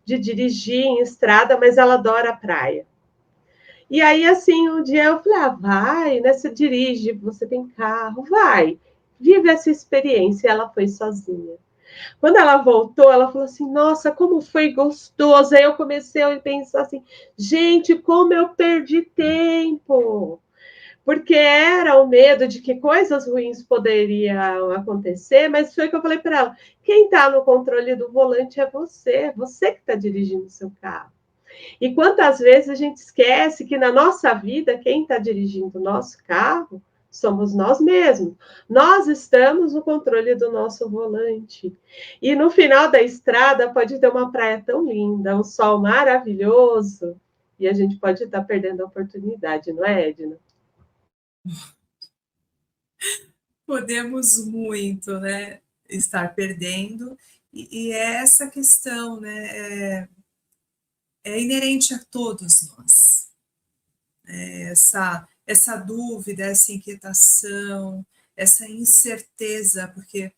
de dirigir em estrada, mas ela adora a praia. E aí, assim, um dia eu falei, vai, né? Você dirige, você tem carro, vai, vive essa experiência. E ela foi sozinha. Quando ela voltou, ela falou assim, nossa, como foi gostoso. Aí eu comecei a pensar assim, gente, como eu perdi tempo. Porque era o medo de que coisas ruins poderiam acontecer, mas foi o que eu falei para ela, quem está no controle do volante é você que está dirigindo o seu carro. E quantas vezes a gente esquece que na nossa vida, quem está dirigindo o nosso carro somos nós mesmos. Nós estamos no controle do nosso volante. E no final da estrada pode ter uma praia tão linda, um sol maravilhoso, e a gente pode estar perdendo a oportunidade, não é, Edna? Podemos muito, né, estar perdendo, e é essa questão, né, é inerente a todos nós. Essa dúvida, essa inquietação, essa incerteza, porque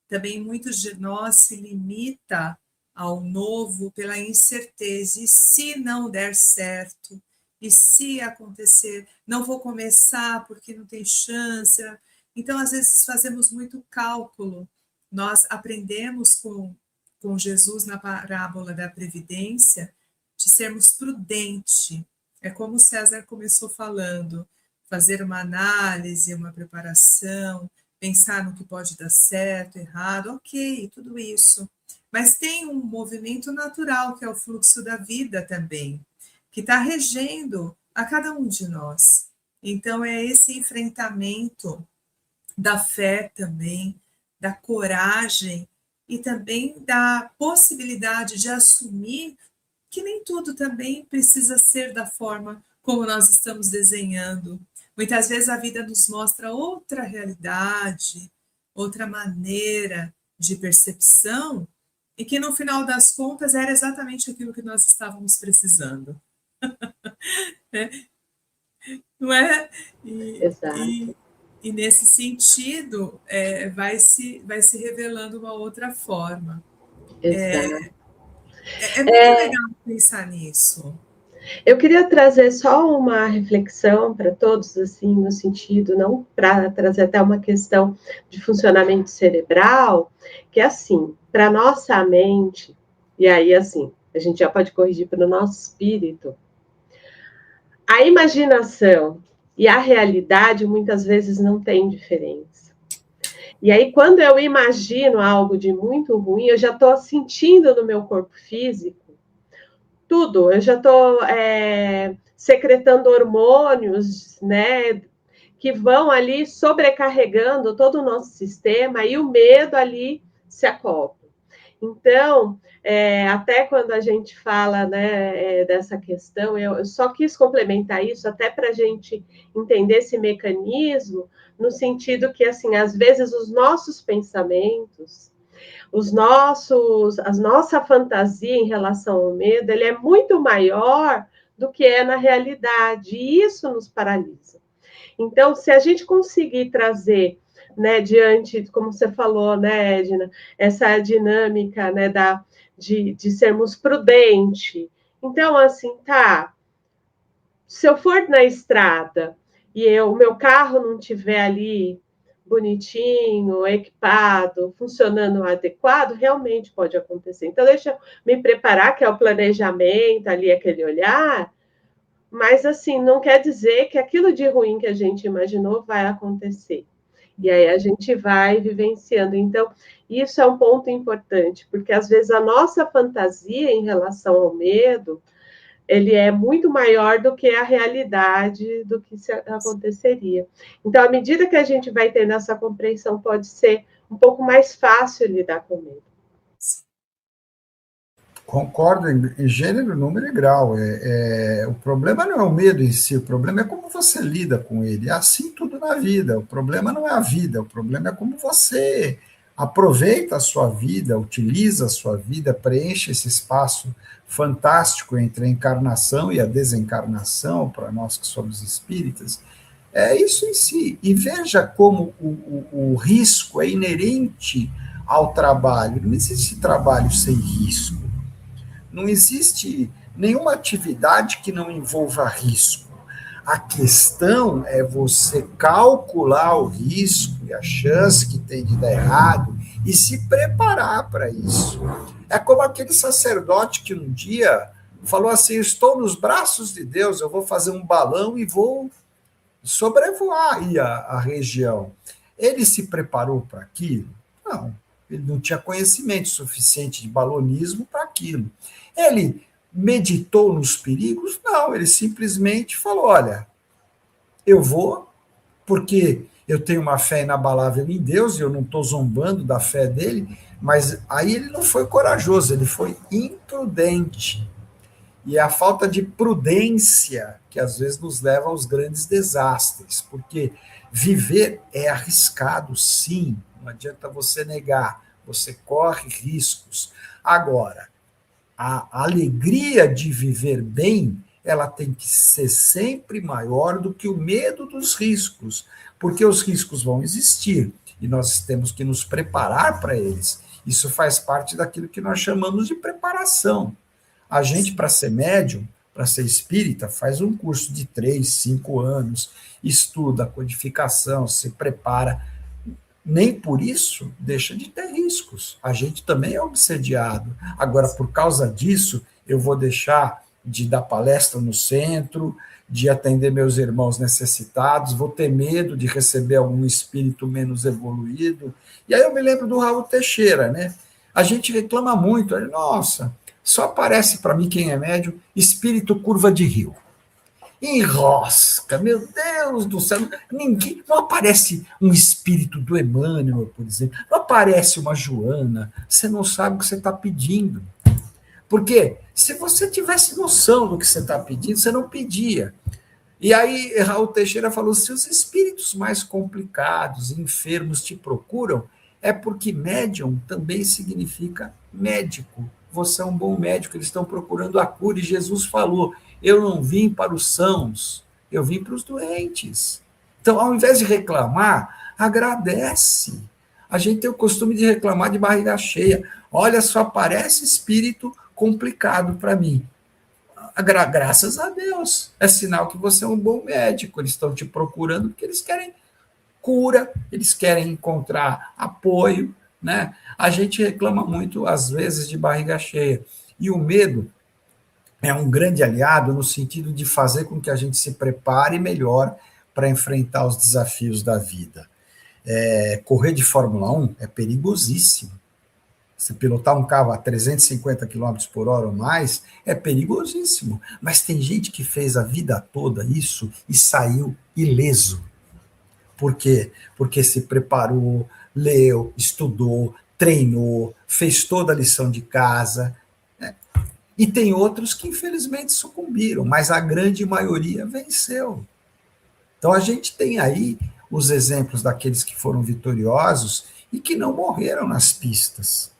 também muitos de nós se limita ao novo pela incerteza. E se não der certo? E se acontecer? Não vou começar porque não tem chance. Então, às vezes, fazemos muito cálculo. Nós aprendemos com Jesus na parábola da previdência de sermos prudentes. É como o César começou falando, fazer uma análise, uma preparação, pensar no que pode dar certo, errado, ok, tudo isso. Mas tem um movimento natural, que é o fluxo da vida também, que está regendo a cada um de nós. Então, é esse enfrentamento da fé também, da coragem e também da possibilidade de assumir que nem tudo também precisa ser da forma como nós estamos desenhando. Muitas vezes a vida nos mostra outra realidade, outra maneira de percepção, e que no final das contas era exatamente aquilo que nós estávamos precisando. Não é? Exato. E nesse sentido, vai se revelando uma outra forma. Exato. É muito legal pensar nisso. Eu queria trazer só uma reflexão para todos, assim, no sentido, não para trazer até uma questão de funcionamento cerebral, que é assim, para nossa mente, e aí, assim, a gente já pode corrigir para o nosso espírito, a imaginação e a realidade muitas vezes não têm diferença. E aí, quando eu imagino algo de muito ruim, eu já estou sentindo no meu corpo físico tudo. Eu já estou secretando hormônios, né, que vão ali sobrecarregando todo o nosso sistema e o medo ali se acopla. Então, até quando a gente fala, né, dessa questão, eu só quis complementar isso até para a gente entender esse mecanismo, no sentido que, assim, às vezes os nossos pensamentos, a nossa fantasia em relação ao medo, ele é muito maior do que é na realidade, e isso nos paralisa. Então, se a gente conseguir trazer, né, diante, como você falou, né, Edna, essa dinâmica, né, de sermos prudentes. Então, assim, tá, se eu for na estrada e o meu carro não tiver ali bonitinho, equipado, funcionando adequado, realmente pode acontecer. Então, deixa eu me preparar, que é o planejamento, ali aquele olhar, mas, assim, não quer dizer que aquilo de ruim que a gente imaginou vai acontecer. E aí a gente vai vivenciando. Então, isso é um ponto importante, porque às vezes a nossa fantasia em relação ao medo, ele é muito maior do que a realidade do que aconteceria. Então, à medida que a gente vai tendo essa compreensão, pode ser um pouco mais fácil lidar com o medo. Concordo em gênero, número e grau. O problema não é o medo em si, o problema é como você lida com ele. É assim tudo na vida. O problema não é a vida, o problema é como você aproveita a sua vida, utiliza a sua vida, preenche esse espaço fantástico entre a encarnação e a desencarnação, para nós que somos espíritas. É isso em si. E veja como o risco é inerente ao trabalho. Não existe trabalho sem risco. Não existe nenhuma atividade que não envolva risco. A questão é você calcular o risco e a chance que tem de dar errado e se preparar para isso. É como aquele sacerdote que um dia falou assim: estou nos braços de Deus, eu vou fazer um balão e vou sobrevoar aí a região. Ele se preparou para aquilo? Não. Ele não tinha conhecimento suficiente de balonismo para aquilo. Ele meditou nos perigos? Não, ele simplesmente falou: olha, eu vou, porque eu tenho uma fé inabalável em Deus, e eu não estou zombando da fé dele, mas aí ele não foi corajoso, ele foi imprudente. E é a falta de prudência que às vezes nos leva aos grandes desastres, porque viver é arriscado, sim, não adianta você negar, você corre riscos. Agora, a alegria de viver bem, ela tem que ser sempre maior do que o medo dos riscos, porque os riscos vão existir e nós temos que nos preparar para eles. Isso faz parte daquilo que nós chamamos de preparação. A gente, para ser médium, para ser espírita, faz um curso de 3, 5 anos, estuda a codificação, se prepara. Nem por isso deixa de ter riscos. A gente também é obsediado. Agora, por causa disso, eu vou deixar de dar palestra no centro, de atender meus irmãos necessitados, vou ter medo de receber algum espírito menos evoluído. E aí eu me lembro do Raul Teixeira, né? A gente reclama muito, nossa, só aparece para mim quem é médium, espírito curva de rio. Enrosca, meu Deus do céu, ninguém, não aparece um espírito do Emmanuel, por exemplo, não aparece uma Joana, você não sabe o que você está pedindo. Porque se você tivesse noção do que você está pedindo, você não pedia. E aí Raul Teixeira falou: se os espíritos mais complicados, enfermos te procuram, é porque médium também significa médico. Você é um bom médico, eles estão procurando a cura, e Jesus falou: eu não vim para os sãos, eu vim para os doentes. Então, ao invés de reclamar, agradece. A gente tem o costume de reclamar de barriga cheia. Olha, só aparece espírito complicado para mim. Graças a Deus. É sinal que você é um bom médico. Eles estão te procurando porque eles querem cura, eles querem encontrar apoio, né? A gente reclama muito, às vezes, de barriga cheia. E o medo é um grande aliado no sentido de fazer com que a gente se prepare melhor para enfrentar os desafios da vida. Correr de Fórmula 1 é perigosíssimo. Se pilotar um carro a 350 quilômetros por hora ou mais, é perigosíssimo. Mas tem gente que fez a vida toda isso e saiu ileso. Por quê? Porque se preparou, leu, estudou, treinou, fez toda a lição de casa. Né? E tem outros que, infelizmente, sucumbiram, mas a grande maioria venceu. Então, a gente tem aí os exemplos daqueles que foram vitoriosos e que não morreram nas pistas,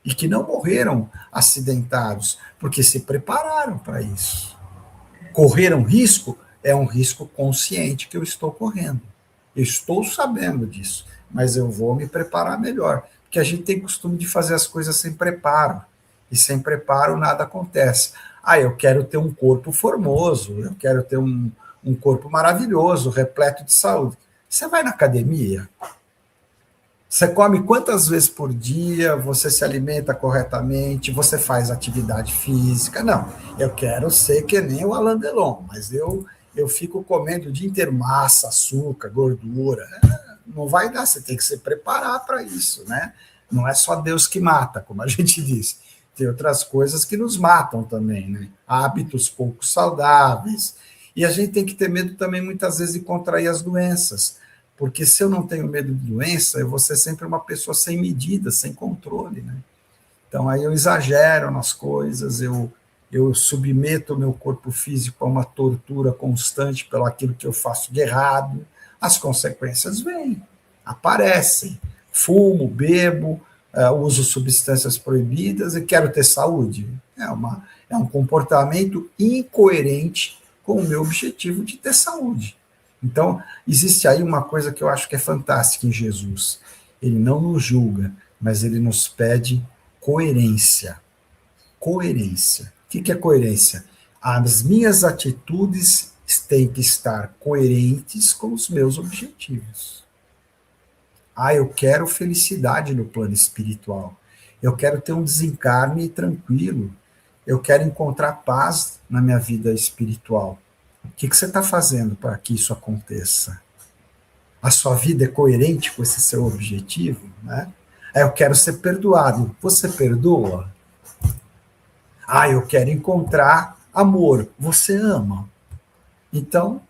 e que não morreram acidentados, porque se prepararam para isso. Correr um risco é um risco consciente que eu estou correndo. Eu estou sabendo disso, mas eu vou me preparar melhor, porque a gente tem costume de fazer as coisas sem preparo, e sem preparo nada acontece. Ah, eu quero ter um corpo formoso, eu quero ter um corpo maravilhoso, repleto de saúde. Você vai na academia, você come quantas vezes por dia, você se alimenta corretamente, você faz atividade física. Não, eu quero ser que nem o Alain Delon, mas eu fico comendo o dia inteiro massa, açúcar, gordura. Não vai dar, você tem que se preparar para isso, né? Não é só Deus que mata, como a gente diz. Tem outras coisas que nos matam também, né? Hábitos pouco saudáveis. E a gente tem que ter medo também, muitas vezes, de contrair as doenças. Porque se eu não tenho medo de doença, eu vou ser sempre uma pessoa sem medida, sem controle, né? Então aí eu exagero nas coisas, eu submeto o meu corpo físico a uma tortura constante pelo aquilo que eu faço de errado, as consequências vêm, aparecem. Fumo, bebo, uso substâncias proibidas e quero ter saúde. É um comportamento incoerente com o meu objetivo de ter saúde. Então, existe aí uma coisa que eu acho que é fantástica em Jesus. Ele não nos julga, mas ele nos pede coerência. Coerência. O que é coerência? As minhas atitudes têm que estar coerentes com os meus objetivos. Ah, eu quero felicidade no plano espiritual. Eu quero ter um desencarne tranquilo. Eu quero encontrar paz na minha vida espiritual. O que você está fazendo para que isso aconteça? A sua vida é coerente com esse seu objetivo? Né? Eu quero ser perdoado. Você perdoa? Ah, eu quero encontrar amor. Você ama? Então,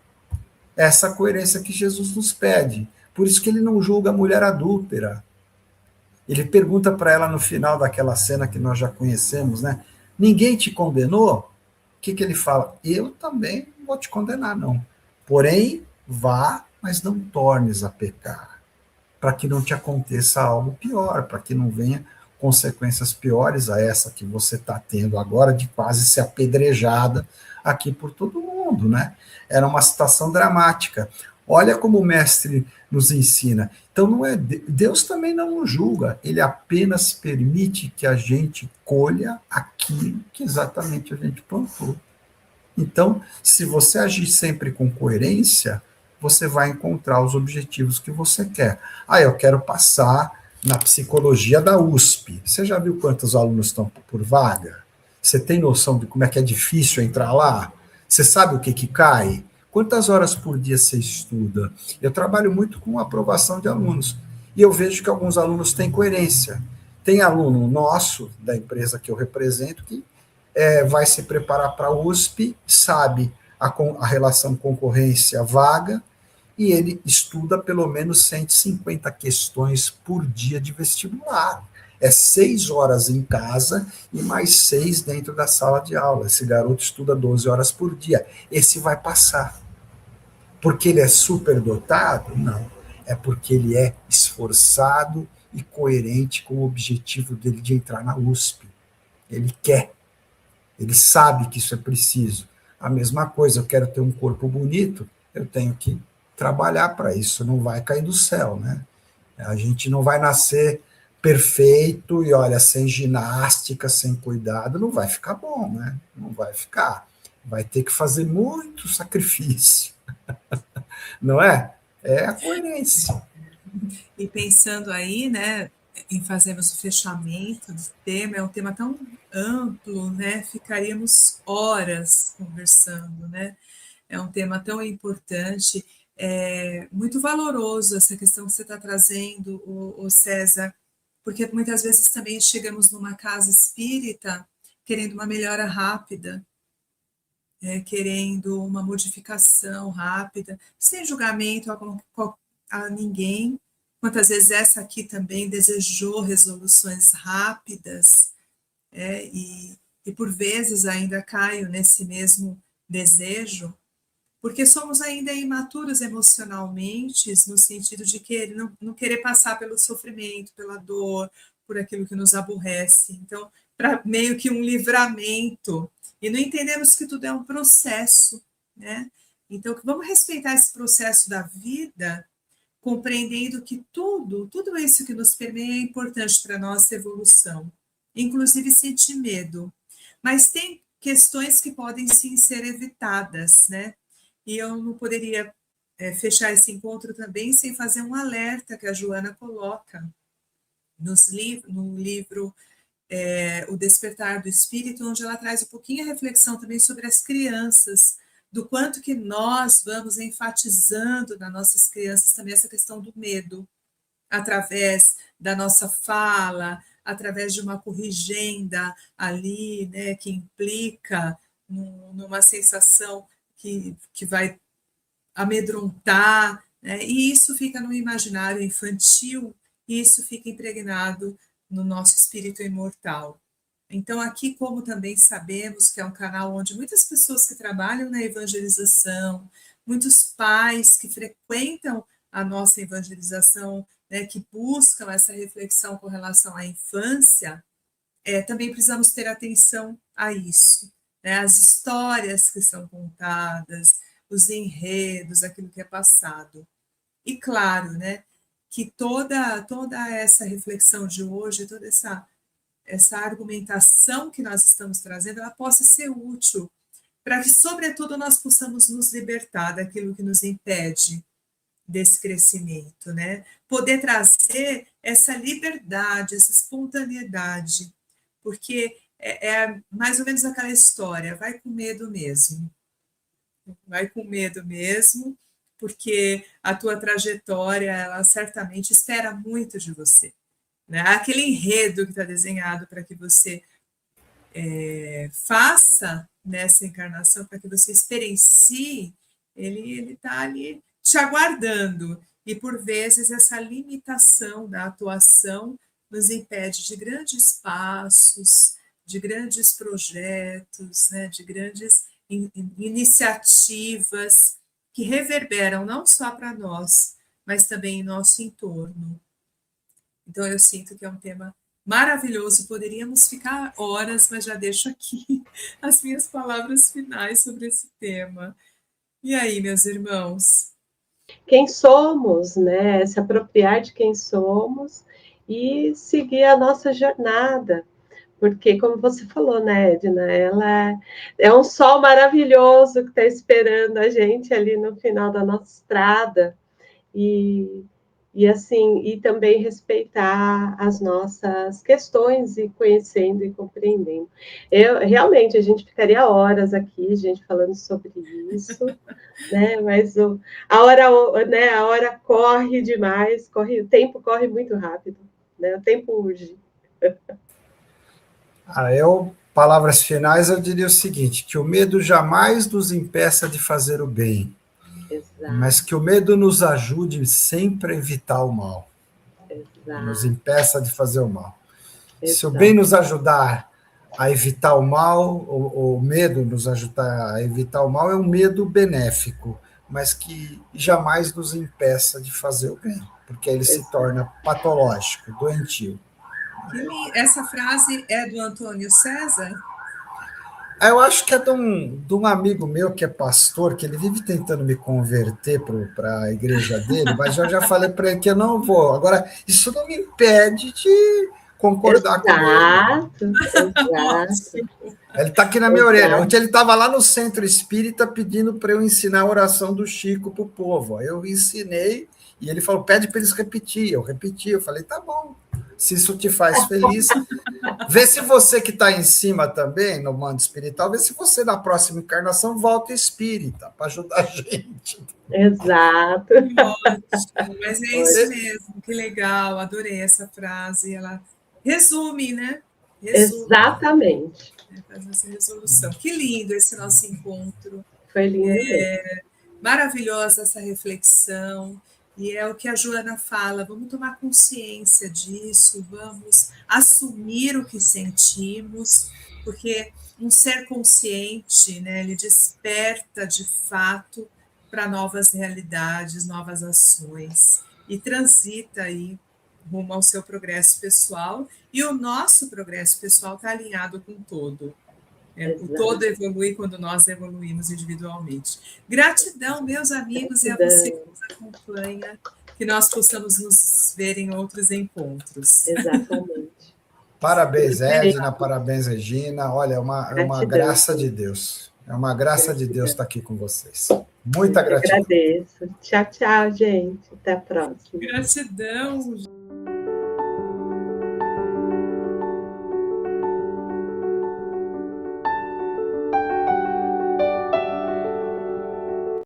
essa coerência que Jesus nos pede. Por isso que ele não julga a mulher adúltera. Ele pergunta para ela no final daquela cena que nós já conhecemos, né? Ninguém te condenou? O que ele fala? Eu também não vou te condenar, não. Porém, vá, mas não tornes a pecar, para que não te aconteça algo pior, para que não venha consequências piores a essa que você está tendo agora, de quase ser apedrejada aqui por todo mundo, né? Era uma situação dramática. Olha como o mestre nos ensina. Então, não é Deus também não nos julga, ele apenas permite que a gente colha aquilo que exatamente a gente plantou. Então, se você agir sempre com coerência, você vai encontrar os objetivos que você quer. Ah, eu quero passar na psicologia da USP. Você já viu quantos alunos estão por vaga? Você tem noção de como é que é difícil entrar lá? Você sabe o que cai? Quantas horas por dia você estuda? Eu trabalho muito com aprovação de alunos. E eu vejo que alguns alunos têm coerência. Tem aluno nosso, da empresa que eu represento, que vai se preparar para a USP, sabe a relação concorrência-vaga, e ele estuda pelo menos 150 questões por dia de vestibular. É 6 horas em casa e mais 6 dentro da sala de aula. Esse garoto estuda 12 horas por dia. Esse vai passar. Porque ele é superdotado? Não. É porque ele é esforçado e coerente com o objetivo dele de entrar na USP. Ele quer. Ele sabe que isso é preciso. A mesma coisa, eu quero ter um corpo bonito, eu tenho que trabalhar para isso, não vai cair do céu, né? A gente não vai nascer perfeito e, olha, sem ginástica, sem cuidado, não vai ficar bom, né? Não vai ficar. Vai ter que fazer muito sacrifício. Não é? É a coerência. E pensando aí, né, em fazermos o fechamento do tema, é um tema tão amplo, né? Ficaríamos horas conversando, né? É um tema tão importante, muito valoroso essa questão que você está trazendo, o César, porque muitas vezes também chegamos numa casa espírita querendo uma melhora rápida, querendo uma modificação rápida, sem julgamento a ninguém. Quantas vezes essa aqui também desejou resoluções rápidas, e por vezes ainda caio nesse mesmo desejo, porque somos ainda imaturos emocionalmente, no sentido de não querer passar pelo sofrimento, pela dor, por aquilo que nos aborrece. Então, para meio que um livramento, e não entendemos que tudo é um processo, né? Então, vamos respeitar esse processo da vida, compreendendo que tudo isso que nos permeia é importante para a nossa evolução, inclusive sentir medo. Mas tem questões que podem sim ser evitadas, né? E eu não poderia fechar esse encontro também sem fazer um alerta que a Joana coloca no livro O Despertar do Espírito, onde ela traz um pouquinho a reflexão também sobre as crianças, do quanto que nós vamos enfatizando nas nossas crianças também essa questão do medo, através da nossa fala, através de uma corrigenda ali, né, que implica numa sensação que vai amedrontar, né, e isso fica no imaginário infantil, e isso fica impregnado no nosso espírito imortal. Então, aqui, como também sabemos que é um canal onde muitas pessoas que trabalham na evangelização, muitos pais que frequentam a nossa evangelização, né, que buscam essa reflexão com relação à infância, também precisamos ter atenção a isso, né, as histórias que são contadas, os enredos, aquilo que é passado. E claro, né, que toda essa reflexão de hoje, toda essa argumentação que nós estamos trazendo, ela possa ser útil para que, sobretudo, nós possamos nos libertar daquilo que nos impede desse crescimento, né? Poder trazer essa liberdade, essa espontaneidade, porque é mais ou menos aquela história, vai com medo mesmo, porque a tua trajetória, ela certamente espera muito de você, né? Aquele enredo que está desenhado para que você faça nessa encarnação, para que você experiencie, ele está ali te aguardando. E, por vezes, essa limitação da atuação nos impede de grandes passos, de grandes projetos, né, de grandes iniciativas que reverberam não só para nós, mas também em nosso entorno. Então, eu sinto que é um tema maravilhoso, poderíamos ficar horas, mas já deixo aqui as minhas palavras finais sobre esse tema. E aí, meus irmãos? Quem somos, né? Se apropriar de quem somos e seguir a nossa jornada. Porque, como você falou, né, Edna, ela é um sol maravilhoso que está esperando a gente ali no final da nossa estrada. E assim, e também respeitar as nossas questões e conhecendo e compreendendo. Realmente, a gente ficaria horas aqui, gente, falando sobre isso, né? Mas a hora corre demais, o tempo corre muito rápido, né? O tempo urge. Palavras finais, eu diria o seguinte, que o medo jamais nos impeça de fazer o bem, Exato. Mas que o medo nos ajude sempre a evitar o mal. Exato. Nos impeça de fazer o mal. Exato. Se o bem nos ajudar a evitar o mal, o medo nos ajudar a evitar o mal, é um medo benéfico, mas que jamais nos impeça de fazer o bem, porque ele se torna patológico, doentio. Essa frase é do Antônio César? Eu acho que é de um amigo meu que é pastor, que ele vive tentando me converter para a igreja dele, mas eu já falei para ele que eu não vou. Agora, isso não me impede de concordar com ele. Exato. Ele está aqui na minha orelha. Ontem ele estava lá no centro espírita pedindo para eu ensinar a oração do Chico para o povo. Eu ensinei e ele falou, pede para eles repetir. Eu repeti, eu falei, tá bom. Se isso te faz feliz, vê se você que está em cima também, no mundo espiritual, vê se você na próxima encarnação volta espírita, para ajudar a gente. Exato. Ótimo, mas é isso mesmo, que legal, adorei essa frase, ela resume, né? Resume, Exatamente. faz essa resolução. Que lindo esse nosso encontro. Foi lindo mesmo. Maravilhosa essa reflexão, e é o que a Joana fala, vamos tomar consciência disso, vamos assumir o que sentimos, porque um ser consciente, né, ele desperta de fato para novas realidades, novas ações, e transita aí rumo ao seu progresso pessoal, e o nosso progresso pessoal está alinhado com o todo. O todo evolui quando nós evoluímos individualmente. Gratidão, meus amigos, e a você que nos acompanha, que nós possamos nos ver em outros encontros. Exatamente. Parabéns, Edna, parabéns, Regina. Olha, é uma graça de Deus. É uma graça de Deus estar aqui com vocês. Muita gratidão. Agradeço. Tchau, tchau, gente. Até a próxima. Gratidão.